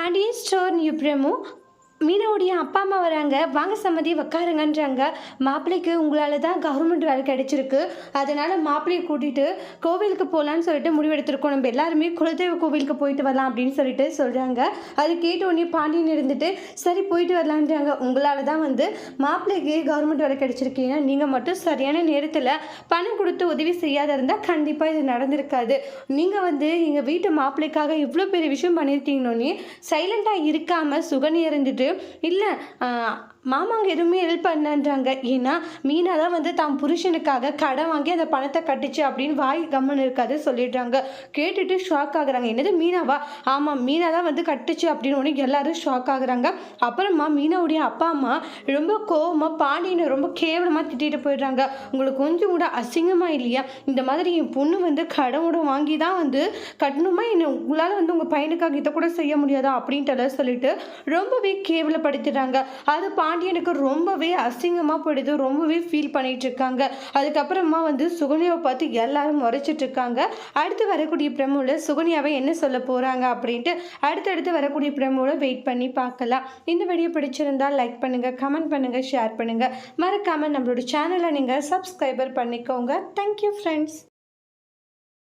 Pandian store new promo மீனாவுடைய அப்பா அம்மா வராங்க. வாங்க சம்மதி உட்காருங்கன்றாங்க. மாப்பிள்ளைக்கு உங்களால் தான் கவர்மெண்ட் வேலை கிடைச்சிருக்கு, அதனால் மாப்பிள்ளையை கூட்டிகிட்டு கோவிலுக்கு போகலான்னு சொல்லிட்டு முடிவெடுத்திருக்கோம். நம்ம எல்லாருமே குலதெய்வ கோவிலுக்கு போயிட்டு வரலாம் அப்படின்னு சொல்லிட்டு சொல்கிறாங்க. அது கேட்ட உடனே பாண்டியன் இருந்துட்டு சரி போயிட்டு வரலான்றாங்க. உங்களால் தான் மாப்பிள்ளைக்கு கவர்மெண்ட் வேலை கிடைச்சிருக்கீங்க, நீங்கள் மட்டும் சரியான நேரத்தில் பணம் கொடுத்து உதவி செய்யாத இருந்தால் கண்டிப்பாக இது நடந்திருக்காது. நீங்கள் எங்கள் வீட்டு மாப்பிள்ளைக்காக இவ்வளோ பெரிய விஷயம் பண்ணியிருக்கீங்கன்னொன்னே சைலண்ட்டாக இருக்காமல் சுகனி இருந்துட்டு இல்லை மாமாங்க எதுவுமே ஹெல்ப் பண்ணன்றாங்க. ஏன்னா மீனா தான் தான் புருஷனுக்காக கடன் வாங்கி அந்த பணத்தை கட்டுச்சு அப்படின்னு வாய் கம்மன் இருக்காது சொல்லிடுறாங்க. கேட்டுட்டு ஷாக் ஆகுறாங்க. என்னது மீனாவா? ஆமாம், மீனா தான் கட்டுச்சு அப்படின்னு ஒன்று எல்லாரும் ஷாக் ஆகுறாங்க. அப்புறமா மீனாவுடைய அப்பா அம்மா ரொம்ப கோவமாக பாண்டியனை ரொம்ப கேவலமாக திட்டிட்டு போயிடுறாங்க. உங்களுக்கு கொஞ்சம் கூட அசிங்கமாக இல்லையா? இந்த மாதிரி என் பொண்ணு கடனோட வாங்கி தான் கட்டணுமா என்ன? உங்களால் உங்கள் பையனுக்காக இதை கூட செய்ய முடியாதா அப்படின்ட்டு சொல்லிட்டு ரொம்பவே கேவலப்படுத்திடுறாங்க. அது பாண்டியனுக்கு ரொம்பவே அசிங்கமாக போயிடுது. ரொம்பவே ஃபீல் பண்ணிட்டு இருக்காங்க. அதுக்கப்புறமா சுகன்யாவை பார்த்து எல்லாரும் முறைச்சிட்டு இருக்காங்க. அடுத்து வரக்கூடிய பிரமோவில் சுகன்யாவை என்ன சொல்ல போகிறாங்க அப்படின்ட்டு அடுத்தடுத்து வரக்கூடிய பிரமோவில் வெயிட் பண்ணி பார்க்கலாம். இந்த வீடியோ பிடிச்சிருந்தால் லைக் பண்ணுங்கள், கமெண்ட் பண்ணுங்கள், ஷேர் பண்ணுங்கள். மறக்காமல் நம்மளோட சேனலை நீங்கள் சப்ஸ்கிரைபர் பண்ணிக்கோங்க. Thank you friends.